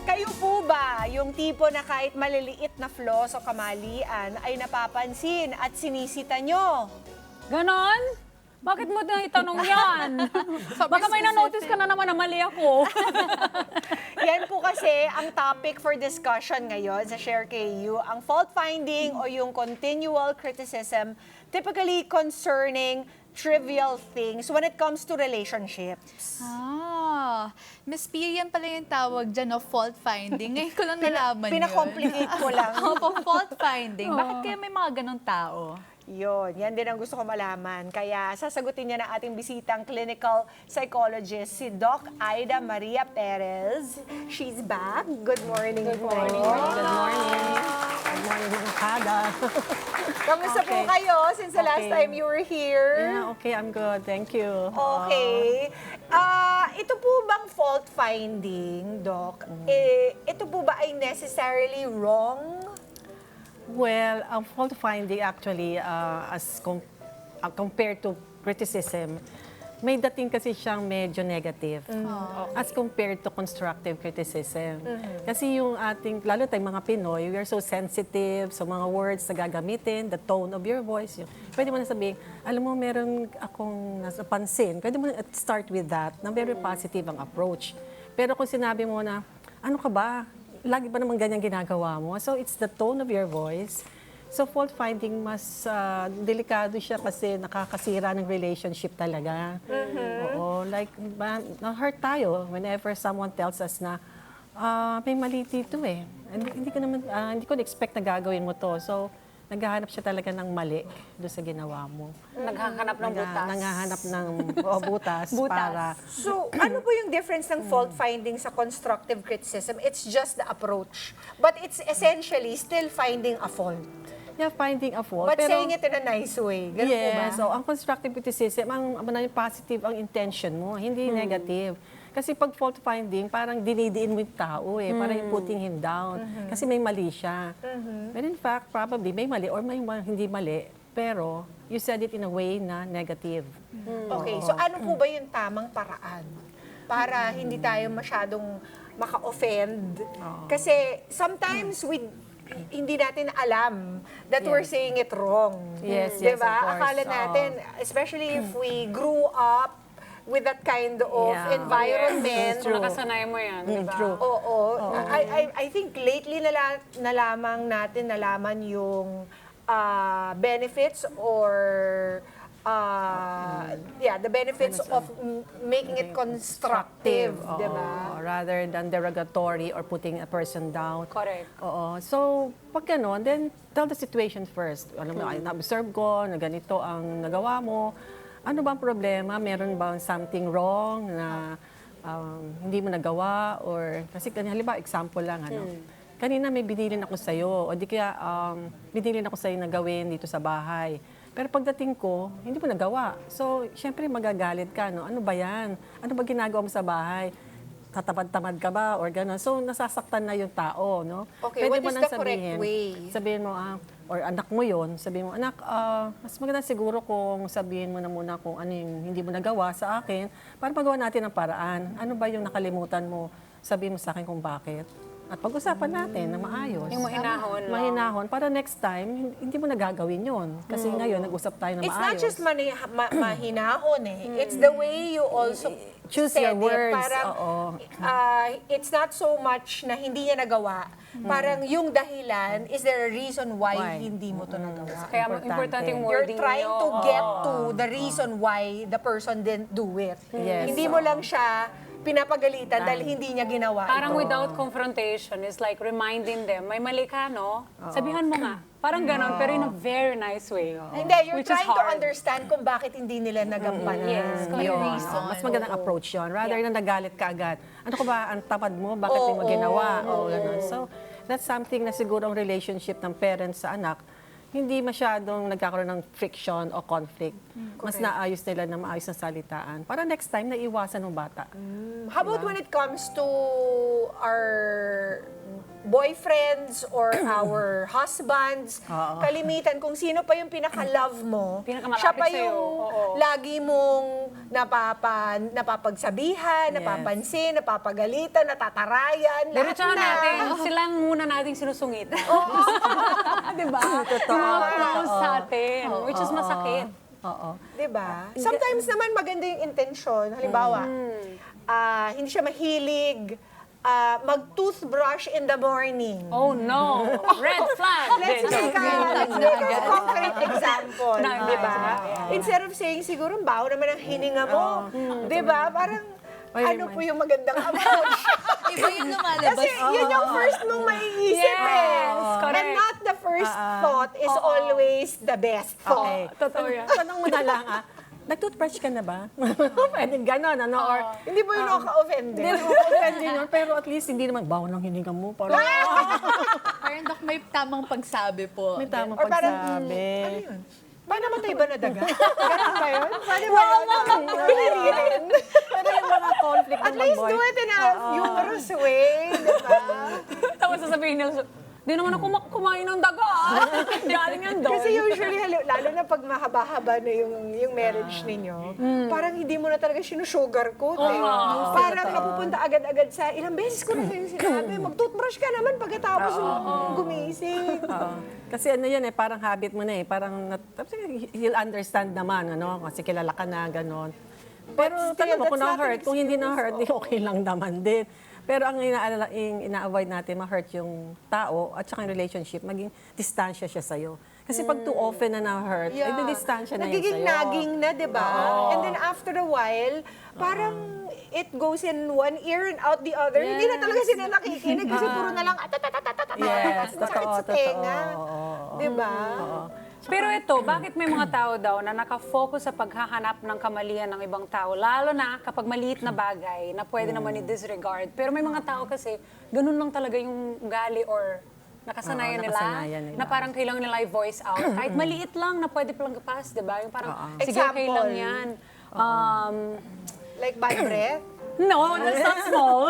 Kayo po ba yung tipo na kahit maliliit na flaws o kamalian ay napapansin at sinisita nyo? Ganon? Bakit mo na itanong yan? Baka may na-notice ka na naman na mali ako. Yan po kasi ang topic for discussion ngayon sa Share KU, ang fault finding o yung continual criticism typically concerning trivial things when it comes to relationships. Miss P, yan pala yung tawag dyan, no? Fault finding. Ngayon ko lang nalaman yun. Pinakomplicate ko lang. Opo, fault finding. Bakit kaya may mga ganong tao? Yun, yan din ang gusto ko malaman. Kaya sasagutin niya ng ating bisitang clinical psychologist, si Doc Aida Maria Perez. She's back. Good morning. Good morning. Good morning. Good morning, Kada. Kamusta po kayo since the last time you were here? Yeah, okay, I'm good. Thank you. Okay. Ito po bang fault finding, Doc? Ito po ba ay necessarily wrong? Well, ang fault finding actually, compared to criticism, may dating kasi siyang medyo negative as compared to constructive criticism. Kasi yung ating, lalo tayong mga Pinoy, we are so sensitive sa mga words na gagamitin, the tone of your voice. Pwede mo na sabihin, alam mo, meron akong napansin. Pwede mo na start with that, na very positive ang approach. Pero kung sinabi mo na, ano ka ba? Lagi ba naman ganyan ginagawa mo? So, it's the tone of your voice. So, fault finding, mas delikado siya kasi nakakasira ng relationship talaga. Oo, like, na-hurt tayo whenever someone tells us na, may mali dito eh. Hindi ko na-expect na gagawin mo to. So, naghahanap siya talaga ng mali doon sa ginawa mo. Naghahanap ng butas. Naghahanap ng butas, para... So, ano po yung difference ng fault finding sa constructive criticism? It's just the approach. But it's essentially still finding a fault. Yeah, finding a fault. But saying it in a nice way. Ganun po ba? So ang constructive criticism, ang positive ang intention mo, hindi negative. Kasi pag fault finding, parang dinidiin mo yung tao eh, parang you're putting him down. Kasi may mali siya. But in fact, probably may mali or may hindi mali, pero you said it in a way na negative. Okay, so ano po ba yung tamang paraan para hindi tayo masyadong maka-offend? Kasi sometimes hindi natin alam that we're saying it wrong. Yes, diba? yes, of course. Akala natin, especially if we grew up with that kind of environment. Kung nakasanay mo yan, di ba? True. Oo. I think lately nalaman yung benefits or the benefits of making it constructive, di ba? Rather than derogatory or putting a person down. Correct. Oo. So, pag gano'n, then tell the situation first. Alam mo, na-observe ko na ganito ang nagawa mo. Ano ba ang problema? Meron bang something wrong na hindi mo nagawa? Or, kasi halimbawa, example lang, kanina may binilin ako sa'yo, o di kaya binilin ako sa'yo na gawin dito sa bahay. Pero pagdating ko, hindi mo nagawa. So, syempre magagalit ka, no? Ano ba yan? Ano ba ginagawa mo sa bahay? Tatamad-tamad ka ba? Or gano'n. So, nasasaktan na yung tao, no? Okay, what is the correct way? Sabihin mo, or anak mo yon, sabihin mo, anak, mas maganda siguro kung sabihin mo na muna kung ano yung hindi mo nagawa sa akin para magawa natin ang paraan. Ano ba yung nakalimutan mo? Sabihin mo sa akin kung bakit. At pag-usapan natin na maayos. Yung mahinahon, no? Mahinahon. Para next time, hindi mo nagagawin yun. Kasi ngayon, nag-usap tayo na maayos. It's not just mahinahon eh. It's the way you also choose said your words. Parang, it's not so much na hindi niya nagawa. Parang yung dahilan, is there a reason why hindi mo to nagawa? Kaya importante yung You're wording trying niyo. to get to the reason why the person didn't do it. Yes. Hindi mo lang siya pinapagalitan dahil hindi niya ginawa Parang ito. without confrontation, it's like reminding them, may mali ka, no? Sabihan mo nga. Parang ganon, pero in a very nice way. Hindi, you're Which is trying to hard. understand kung bakit hindi nila nagampanan. Yes, Yung Yun. reason. Mas magandang approach yun. Rather na nagalit ka agad. Ano ko ba, ang tamad mo? Bakit hindi mo ginawa? Ganun. So, that's something na siguro ang relationship ng parents sa anak, hindi masyadong nagkakaroon ng friction o conflict. Mas naayos nila na maayos na salitaan. Para next time, naiwasan ng bata. How about when it comes to our boyfriends or our husbands, kalimitan kung sino pa yung pinaka-love mo, Pinakamalapit siya pa sa'yo. yung Oo. lagi mong napapagsabihan, napapansin, napapagalitan, natatarayan, lahat Diretsahan na. natin, sila ang muna nating sinusungit. Diba? Totoo. Yung mga close sa atin, which is masakit. Oo. Diba? Sometimes naman maganda yung intention. Halimbawa, hindi siya mahilig mag-toothbrush in the morning. Oh no! Red flag! Let's make a concrete example, Na- di ba? yeah. Instead of saying, siguro, ang baho naman ang hininga mo. Di ba? Parang, ano po yung magandang approach? Iba yung lumalabas. Kasi yun yung first mong maiisip Yes, correct. And not the first thought is always the best thought. Okay. Totoo yan. Tanong mo na lang, nag-toothbrush ka na ba? Pwedeng gano'n, ano? Or, Hindi po yung nakaka-offended. hindi naman offended yun, pero at least hindi naman baho ng hininga mo. Parang, Parang Dok, may tamang pagsabi po. may tamang Or parang, pagsabi. ano yun? Paano namatay ba na daga? Ganun ba yun? Paano ba yun? Pero yung mga conflict At ng least boy. do it in a humorous way, di ba? Tapos sasabihin nila, di naman ako kumain ng daga. Galing yan doon. Kasi usually, lalo na pag mahaba-haba na yung marriage ninyo, parang hindi mo na talaga sinusugarcoat eh. Parang napupunta agad-agad sa, ilang beses ko na kayo sinabi, mag-toothbrush ka naman pagkatapos mo gumising. Oo. Kasi ano yan parang habit mo na tapos he'll understand naman, kasi kilala ka na, gano'n. Pero still, talaga mo, kung that's not na-hurt, an kung hindi na-hurt, di okay lang naman din. Pero ang ina-avoid natin, ma-hurt yung tao at saka yung relationship, maging distansya siya sa'yo. Kasi pag too often na na-hurt, ay distansya na yun Nagiging sa'yo. naging na, di ba? And then after a while, parang it goes in one ear and out the other. Hindi na talaga sila nakikinig kasi puro na lang Yes, sakit sa totoo. tenga. Di ba? Pero ito, bakit may mga tao daw na nakafocus sa paghahanap ng kamalian ng ibang tao? Lalo na kapag maliit na bagay na pwede naman i-disregard. Pero may mga tao kasi, ganun lang talaga yung ugali or nakasanayan nakasanayan nila, nila. na parang kailangan nila i-voice out. Kahit maliit lang na pwede palang kapas, di ba? Yung parang, sige, Example. okay lang yan. Like bad breath. No, that's not small.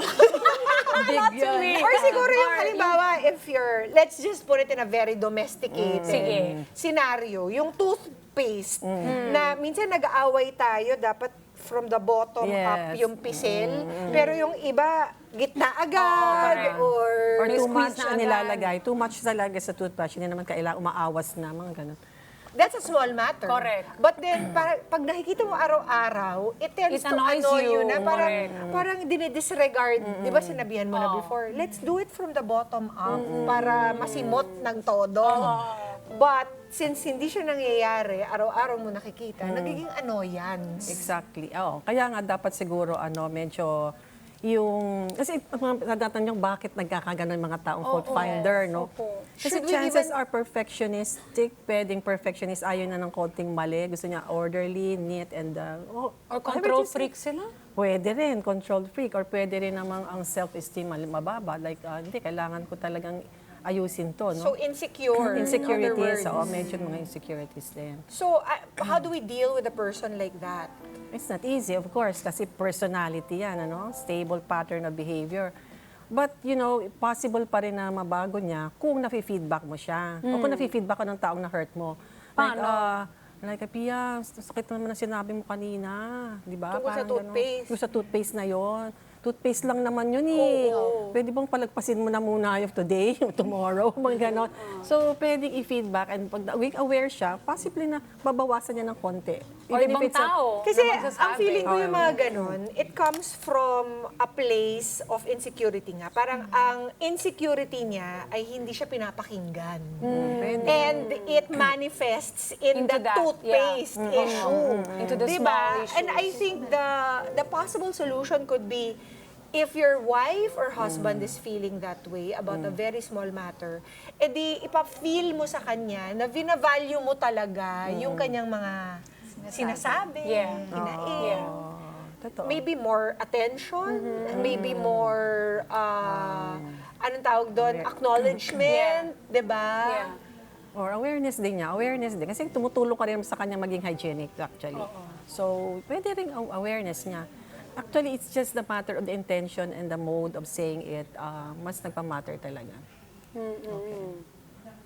Not to me. Or siguro yung halimbawa, if you're, let's just put it in a very domesticated Sige. scenario. Yung toothpaste, na minsan nag-aaway tayo, dapat from the bottom up Yes. yung pisil. Pero yung iba, gitna agad, Correct. or Or too squeeze much na na agad. nilalagay. Too much talaga sa toothbrush. Hindi naman kailangan umaawas na, mga ganun. that's a small matter. Correct. But then, pag nakikita mo araw-araw, it tends It to annoys annoy you you. na parang dinidisregard. Di ba sinabihan mo na Oo. before, let's do it from the bottom up para masimot ng todo. But since hindi siya nangyayari, araw-araw mo nakikita, nagiging annoyance. Exactly. Oo. Kaya nga dapat siguro medyo kasi natatanong bakit nagkakaganon yung mga taong fault-finder, no? Opo. Kasi Should we chances even- are perfectionistic, pwedeng perfectionist, ayaw na ng konting mali, gusto niya orderly, neat, and Or control freak sila. Pwede rin, control freak, or pwede rin namang ang self-esteem mababa. Like, hindi, kailangan ko talagang ayusin to, no? So insecure. in other Insecurities, words. medyo mga insecurities din. So how do we deal with a person like that? It's not easy, of course, kasi personality yan, stable pattern of behavior. But, possible pa rin na mabago niya kung nafe-feedback mo siya. O kung nafe-feedback ka ng taong na-hurt mo. Paano? Like, Pia, sakit naman ang sinabi mo kanina. Di ba? Tungkol sa Parang toothpaste. Tungkol sa toothpaste na yon. Toothpaste lang naman yun eh. Oo. Pwede bang palagpasin mo na muna yung today, yung tomorrow, mga ganon. So, pwedeng i-feedback and pag aware siya, possibly na babawasan niya ng konti. Or Even if ibang it's a- tao. Kasi na magsasabi. ang feeling ko yung mga ganun, it comes from a place of insecurity nga. Parang ang insecurity niya ay hindi siya pinapakinggan. And it manifests in Into the that, toothpaste issue. Into the Diba? small issues. And I think the possible solution could be if your wife or husband is feeling that way about a very small matter, edi ipa-feel mo sa kanya na vina-value mo talaga yung kanyang mga sinasabi, Yeah. hinaing. Totoo. Maybe more attention, maybe more, anong tawag doon, acknowledgement, di ba? Yeah. Or awareness din niya. Awareness din. Kasi tumutulong ka rin sa kanya maging hygienic actually. So, pwede rin ang awareness niya. Actually, it's just the matter of the intention and the mode of saying it. Mas nagpa-matter talaga.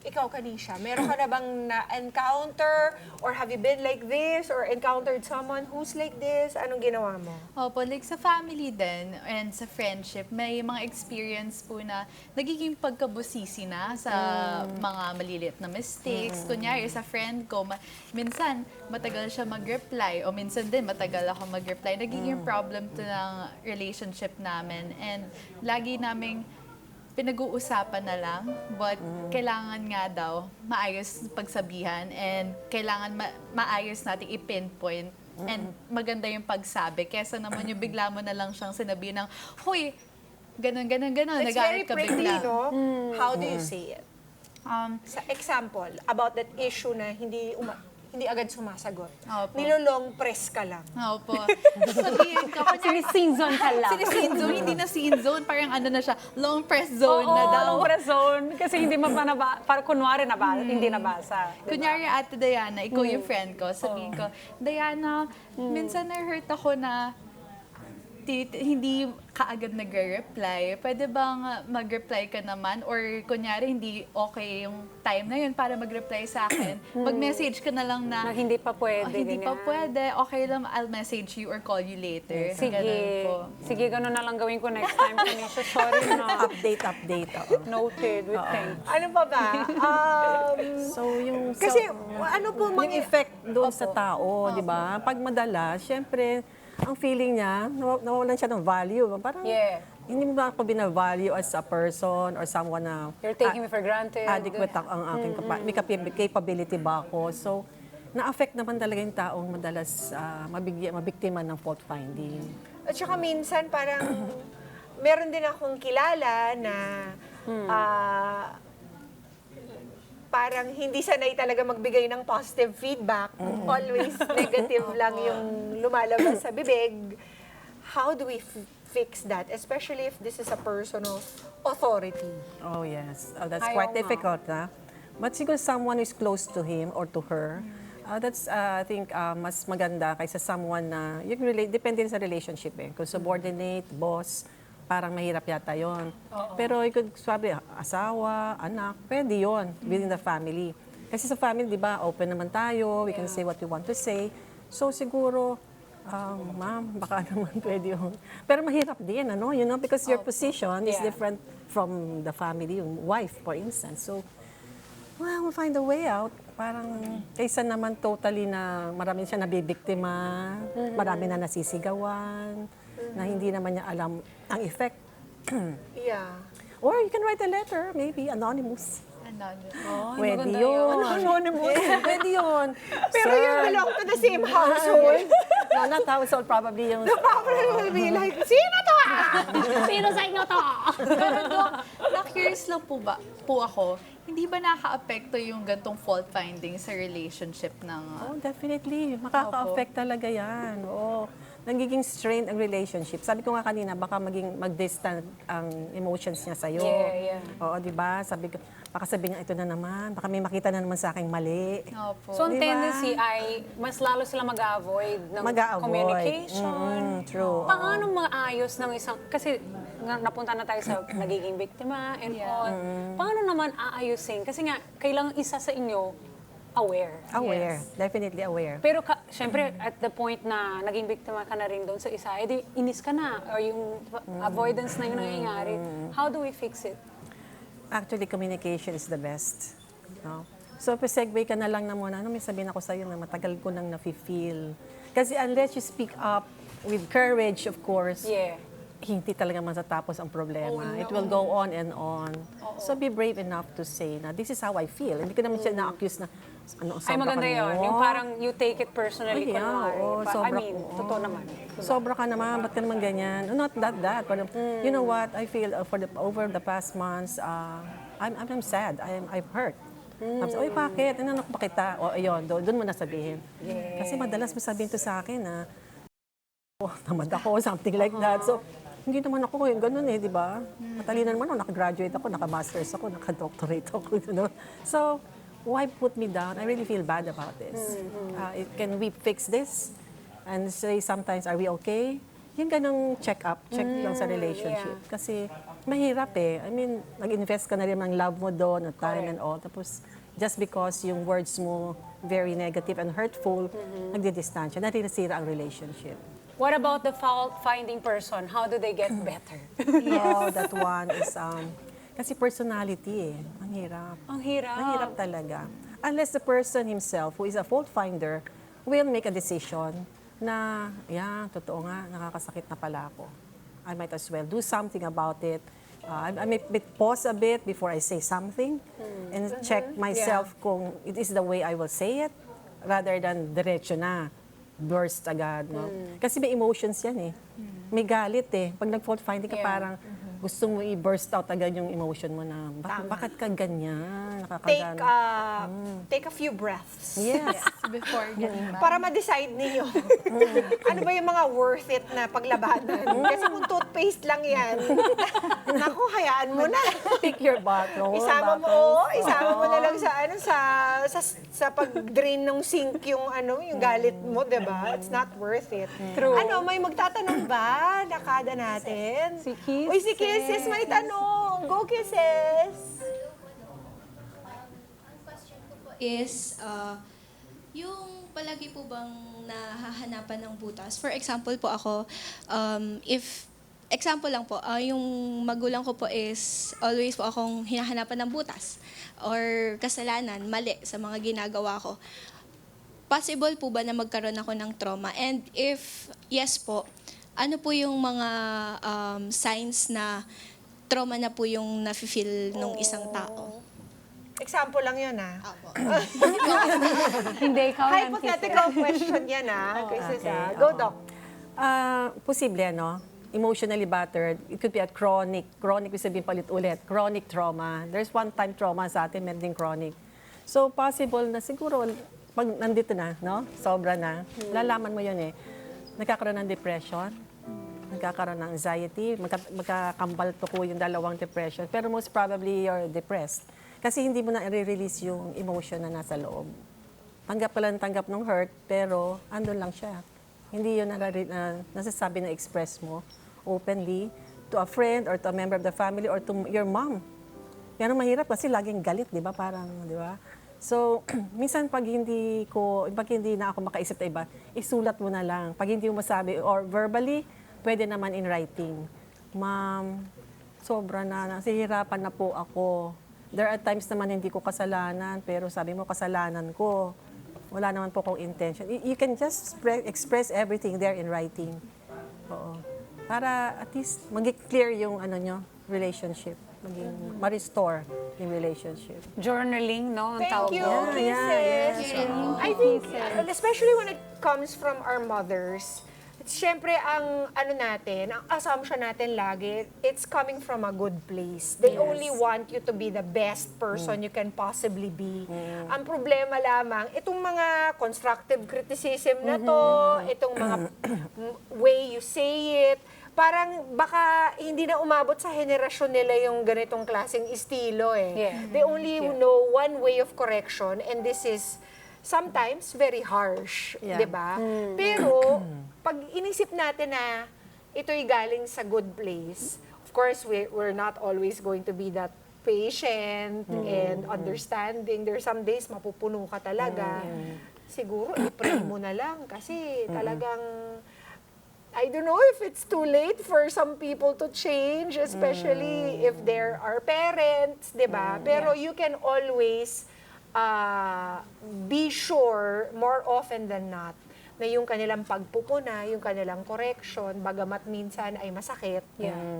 Ikaw, Kanisha, meron ka na bang na-encounter or have you been like this or encountered someone who's like this? Anong ginawa mo? Opo, like sa family din and sa friendship, may mga experience po na nagiging pagkabusisi na sa mga maliliit na mistakes. Kunyari, sa friend ko, minsan matagal siya mag-reply o minsan din matagal ako mag-reply. Nagiging problem to ng relationship namin and lagi naming pinag-uusapan na lang, but kailangan nga daw maayos pagsabihan and kailangan maayos natin i-pinpoint and maganda yung pagsabi kesa naman yung bigla mo na lang siyang sinabi ng, "Hoy, ganun, It's very nagalit ka pretty, bigla." no? How do you say it? Sa example, about that issue na hindi agad sumasagot. Opo. Nilolong press ka lang. Opo. Sabihin ko, Sinisinzone ka lang. Sini-scene zone, hindi na scene zone, parang ano na siya, long press zone na daw. long press zone. Kasi hindi mo pa para kunwari hindi nabasa. Diba? Kunyari, Ate Diana, ikaw yung friend ko, sabihin ko, Diana, minsan na-hurt ako na hindi kaagad nagre-reply. Pwede bang mag-reply ka naman? Or kunyari, hindi okay yung time na yun para mag-reply sa akin. Mag-message ka na lang na, Na hindi pa pwede. hindi pa ganyan. pwede, okay lang, I'll message you or call you later. Sige. Ganun po. Sige, ganun na lang gawin ko next time. Kanisha, sorry na. Update. Oo. Noted with thanks. Ano pa ba? So, yung... Kasi, ano po yung effect doon sa tao, di ba? Pag madalas, syempre, ang feeling niya, nawawalan siya ng value. Parang Yeah. hindi mo ba ako bina-value as a person or someone na You're taking me for granted. adequate ang aking may capability ba ako. So, na-affect naman talaga yung taong madalas mabiktima ng fault finding. At saka minsan parang meron din akong kilala na parang hindi sanay talaga magbigay ng positive feedback. Always negative lang yung lumalabas sa bibig. How do we fix that? Especially if this is a personal authority. Oh, yes. Oh, that's Ayaw quite nga. difficult, na. But siguro someone who is close to him or to her, that's, I think, mas maganda kaysa someone na, you can relate, depende sa relationship eh. Kung subordinate, boss, parang mahirap yata yon. Pero you could sabi, asawa, anak, pwede yon within the family. Kasi sa family, di ba, open naman tayo, we can say what we want to say. So siguro, ma'am, baka naman pwede yun. Pero mahirap din, ano, you know, because your position is different from the family, yung wife, for instance. So, well, we'll find a way out. Parang, kaysa naman totally na marami siya nabibiktima, marami na nasisigawan, na hindi naman niya alam ang effect. Yeah. Or you can write a letter, maybe, anonymous. Pwede maganda yun. Anonymous. Pwede yun. Pero Sir, you belong to the same household. no, not household, probably yung... The problem will be like, sino to? Sino sa inyo to? Pero Dok, na-curious lang po ako, hindi ba nakaka-apekto yung gantong fault finding sa relationship ng... Oh, definitely. Makaka-affect talaga yan. Oo. Nagiging strained ang relationship. Sabi ko nga kanina, baka mag-distant ang emotions niya sa'yo. Yeah. Oo, di ba? Sabi ko, baka sabihin niya, ito na naman. Baka may makita na naman sa aking mali. Opo. So, ang Diba? tendency ay mas lalo sila mag-avoid ng communication. True. Paano maayos ng isang... Kasi napunta na tayo sa nagiging biktima and all. Paano naman aayusin? Kasi nga, kailangan isa sa inyo aware. Aware. Definitely aware. Pero syempre, at the point na naging biktima ka na rin doon sa isa, edi inis ka na, or yung avoidance na yung nangyayari. How do we fix it? Actually, communication is the best. No? So, segue ka na lang na muna. May sabihin ako sa'yo na matagal ko nang nafe-feel. Kasi unless you speak up with courage, of course, hindi talaga matatapos ang problema. It will go on and on. So, be brave enough to say na, this is how I feel. Hindi ko naman siya na-accuse na, ano, Ay, maganda yun. Yung parang you take it personally. Ay, kunwari. oo, I sobra mean, ko. totoo naman. Sobra ka naman, ba't ka naman ganyan? No, not that. Parang, you know what, I feel over the past months, I'm sad, I'm hurt. Tapos, oy, bakit? Ano ba kita? O, ayun, doon mo nasabihin. Kasi madalas mo sabihin to sa akin na, tamad ako, something like that. So, hindi naman ako yung ganun di ba? Matalino naman ako, nakagraduate ako, naka-masters ako, naka-doctorate ako, you know? So, why put me down? I really feel bad about this. Can we fix this? And say sometimes, are we okay? Yung ganong check-up, check lang sa relationship. Kasi Mahirap eh. I mean, nag-invest ka na rin ng love mo doon, at time and all. Tapos, just because yung words mo very negative and hurtful, nagdidistansya, narinasira ang relationship. What about the fault-finding person? How do they get better? Oh, that one is, kasi personality eh. Ang hirap. Ang hirap. Ang hirap talaga. Unless the person himself, who is a fault finder, will make a decision na, yeah, totoo nga, nakakasakit na pala ako. I might as well do something about it. I may pause a bit before I say something and check myself kung it is the way I will say it rather than diretso na, burst agad. No? Kasi may emotions yan eh. May galit eh. Pag nag-fault finding ka, parang gusto mo i-burst out agad yung emotion mo na, bakit ka ganyan? Nakakagana. Take a few breaths. Yes. Before getting mad. Para ma-decide ninyo. Ano ba yung mga worth it na paglabanan? Kasi kung toothpaste lang yan, naku, hayaan mo na. Pick your battle. Isama mo na lang sa pag-drain ng sink yung yung galit mo, 'di ba? It's not worth it. True. May magtatanong ba na kada natin? Si Kisses. Uy, si Kisses may tanong. Go, Kisses! Is yung palagi po bang nahahanapan ng butas. For example po ako, example lang po, yung magulang ko po is always po akong hinahanapan ng butas or kasalanan, mali sa mga ginagawa ko. Possible po ba na magkaroon ako ng trauma? And if yes po, ano po yung mga signs na trauma na po yung nafe-feel nung isang tao? Example lang yun, Hindi, ikaw yan, Hypothetical question yan, Kisses, Okay, Go, oo. Doc. Posible, no? Emotionally battered. It could be a chronic ibig sabihin palit-ulit, chronic trauma. There's one-time trauma sa atin, meron din chronic. So, possible na siguro, pag nandito na, no? Sobra na, lalaman mo yun eh. Nagkakaroon ng depression, nagkakaroon ng anxiety, magkakambal tuko yung dalawang depression, pero most probably you're depressed. Kasi hindi mo na i-release yung emotion na nasa loob. Tanggap ng hurt, pero andun lang siya. Hindi yun nasasabi na express mo openly to a friend or to a member of the family or to your mom. Yan ang mahirap kasi laging galit, di ba? Parang, di ba? So, minsan pag hindi na ako makaisip na iba, isulat mo na lang. Pag hindi mo masabi or verbally, pwede naman in writing. Ma'am, sobra na, nasihirapan na po ako. There are times naman hindi ko kasalanan, pero sabi mo kasalanan ko. Wala naman po akong intention. You can just express everything there in writing. Oo. Para at least mag-clear yung relationship. Ma-restore yung relationship. Journaling, no? Ang Thank tawag you, doon. Kisses. I think, especially when it comes from our mothers, siyempre, ang assumption natin lagi, it's coming from a good place. They only want you to be the best person you can possibly be. Ang problema lamang, itong mga constructive criticism na to, itong mga way you say it, parang baka hindi na umabot sa henerasyon nila yung ganitong klaseng estilo eh. Yeah. They only know one way of correction, and this is sometimes very harsh, Yeah. 'di ba? Pero pag inisip natin na ito'y galing sa good place, of course we're not always going to be that patient and understanding. There's some days mapupuno ka talaga. Siguro i-pray mo na lang kasi talagang I don't know if it's too late for some people to change, especially if there are parents, 'di ba? Pero you can always be sure more often than not na yung kanilang pagpupuna, yung kanilang correction, bagamat minsan ay masakit,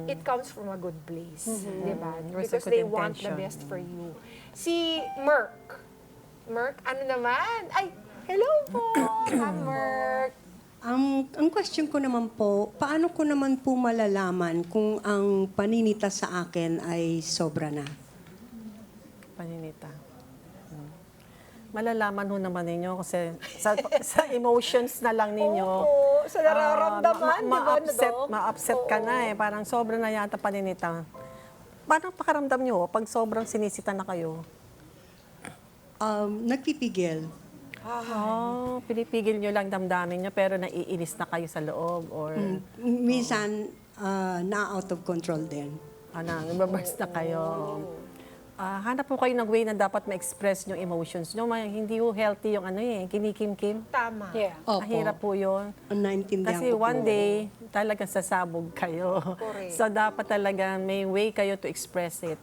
it comes from a good place, di ba? With a Because good they want the intention. best for you. Si Merk, ano naman? Ay, hello po, Ma'am Merk. Ang question ko naman po, paano ko naman po malalaman kung ang paninita sa akin ay sobra na? Paninita. Malalaman ho naman ninyo kasi sa emotions na lang ninyo. Opo, sa nararamdaman, di ba, Doc? Ma-upset ka na eh. Parang sobra na yata paninita. Paano pakaramdam nyo pag sobrang sinisita na kayo? Nagpipigil. Pinipigil nyo lang damdamin nyo pero naiinis na kayo sa loob or... Minsan, na-out of control din. nababurst na kayo. Hanap po kayo ng way na dapat ma-express yung emotions nyo. Hindi po healthy yung kinikim-kim. Tama. Yeah. Opo. Mahirap po yun. Naintindihan Kasi ko po. one day, talagang sasabog kayo. Correct. So, dapat talaga may way kayo to express it.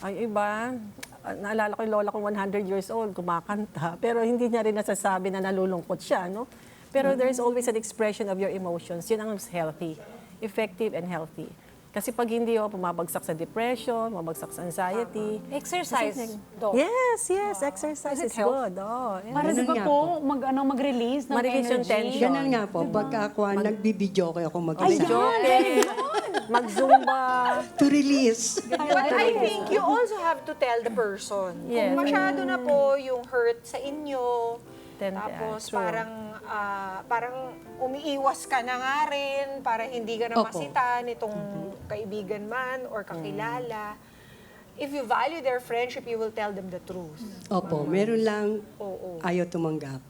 Ay, iba, naalala ko yung lola kong 100 years old, kumakanta. Pero hindi niya rin nasasabi na nalulungkot siya, no? Pero there is always an expression of your emotions. Yun ang mas healthy, effective and healthy. Kasi pag hindi pumabagsak sa depression, mabagsak sa anxiety. Exercise, Doc. Yes, exercise Does it is help? good. Oh, yes. Para di Ganun ba nga po, mag-release ng Ma-release yung energy. tension. Ganun nga po, pagka ako nagbibidyo kayo ako Mag-jogging, mag-zumba. To release. But I think you also have to tell the person. Yes. Kung masyado na po yung hurt sa inyo, Then, tapos true. parang umiiwas ka na nga rin para hindi ka na Opo. masita nitong kaibigan man or kakilala. If you value their friendship, you will tell them the truth. Opo, meron lang Oo. ayaw tumanggap.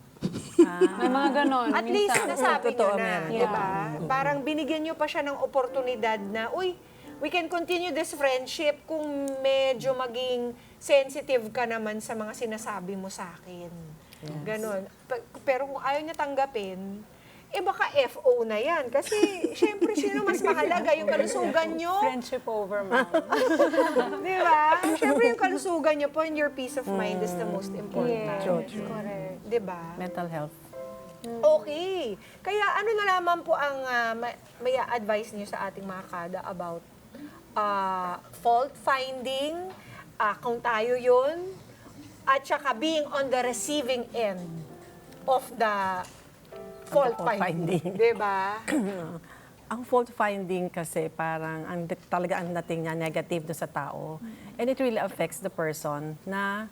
May mga ganon. At least nasabi nyo Totoo, na, meron. di ba? Parang binigyan nyo pa siya ng oportunidad na, uy, we can continue this friendship kung medyo maging sensitive ka naman sa mga sinasabi mo sa akin. Ganon. Pero kung ayaw niya tanggapin, baka FO na yan. Kasi, syempre, sino mas mahalaga? Yung kalusugan nyo? Friendship over mom. Di ba? Syempre, yung kalusugan nyo po and your peace of mind is the most important. True. Correct. Di ba? Mental health. Okay. Kaya ano na naman po ang may advice niyo sa ating mga kada about fault finding, kung tayo yun, at saka being on the receiving end of the fault finding. Diba? Ang fault finding kasi parang talaga ang dating niya negative do sa tao. And it really affects the person na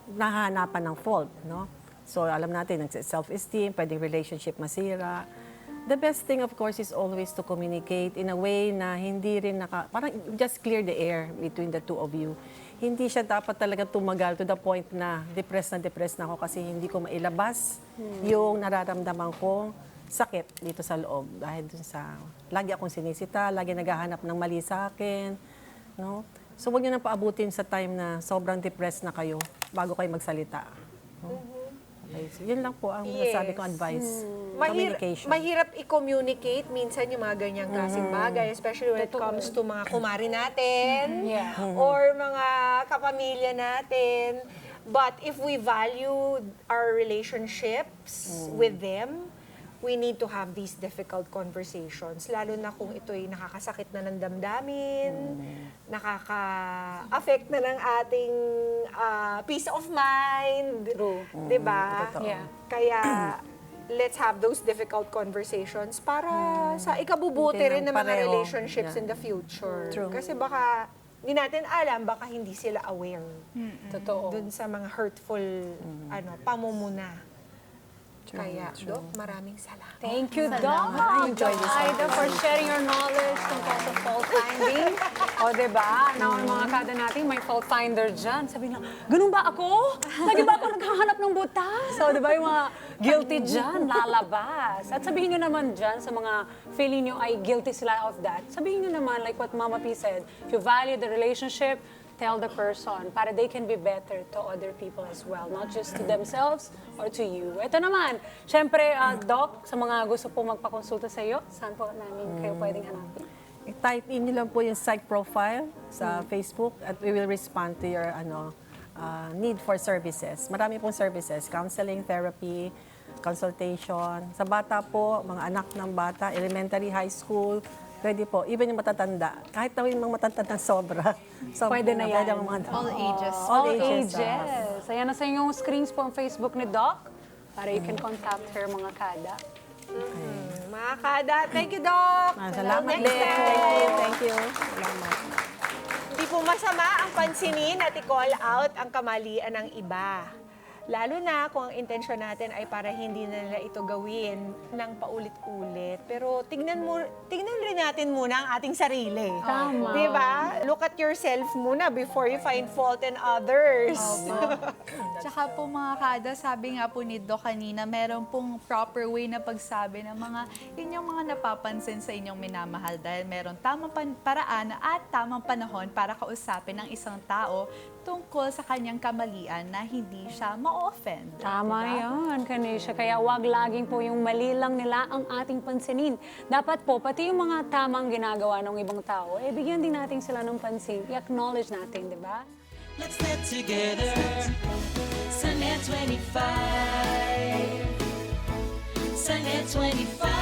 nahahanapan ng fault, no? So alam natin, self-esteem, pwedeng relationship masira. The best thing of course is always to communicate in a way na hindi rin parang just clear the air between the two of you. Hindi siya dapat talaga tumagal to the point na depressed na ako kasi hindi ko mailabas yung nararamdaman kong sakit dito sa loob. Dahil dun sa, lagi akong sinisita, lagi naghahanap ng mali sa akin. No? So huwag niyo nang paabutin sa time na sobrang depressed na kayo bago kayo magsalita. No? Okay, so yun lang po ang masasabi kong advice. Communication. Mahirap i-communicate minsan yung mga ganyang klaseng bagay, especially when it comes to mga kumari natin or mga kapamilya natin. But if we value our relationships with them, we need to have these difficult conversations. Lalo na kung ito'y nakakasakit na ng damdamin, nakaka-affect na ng ating peace of mind. True. Diba? Yeah. Kaya, let's have those difficult conversations para sa ikabubuti Hindi rin ng lang mga pareho. relationships in the future. True. Kasi baka, hindi natin alam, baka hindi sila aware Totoo. dun sa mga hurtful pamumuna. Kaya, Dok, maraming salamat. Thank you, Doc. Aida, for sharing your knowledge tungkol sa fault finding. O, diba? Na ang mga kada natin, may fault finder dyan. Sabi lang, ganun ba ako? Lagi ba ako naghahanap ng butas? So, diba yung mga guilty dyan, lalabas. At sabihin nyo naman dyan sa mga feeling nyo ay guilty sila of that. Sabihin nyo naman, like what Mama P said, if you value the relationship, tell the person para they can be better to other people as well, not just to themselves or to you. Ito naman, syempre, Doc, sa mga gusto po magpakonsulta sa iyo, saan po namin kayo pwedeng hanapin? Type in nyo lang po yung psych profile sa Facebook at we will respond to your need for services. Marami pong services, counseling, therapy, consultation. Sa bata po, mga anak ng bata, elementary, high school, pwede po. Even yung matatanda. Kahit daw yung mga matatanda sobra. Pwede na yan. All ages. All ages. Ayan na sa inyong screens po ang Facebook ni Doc para you can contact her, mga kada. Mga kada, thank you, Doc. Salamat Next din. time. Thank you. Salamat. Hindi po masama ang pansinin at i-call out ang kamalian ng iba. Lalo na kung ang intensyon natin ay para hindi na nila ito gawin ng paulit-ulit. Pero tignan rin natin muna ang ating sarili. Tama. Di ba? Look at yourself muna before you find fault in others. Tsaka po mga kada, sabi nga po ni Doc kanina, meron pong proper way na pagsabi ng mga inyong mga napapansin sa inyong minamahal dahil meron tamang paraan at tamang panahon para kausapin ng isang tao tungkol sa kanyang kamalian na hindi siya ma-offend. Tama yan, Kanisha. Kaya wag laging po yung mali lang nila ang ating pansinin. Dapat po, pati yung mga tamang ginagawa ng ibang tao, bigyan din natin sila ng pansin. I-acknowledge natin, di ba? Let's get together. Sunday 25. Sunday 25.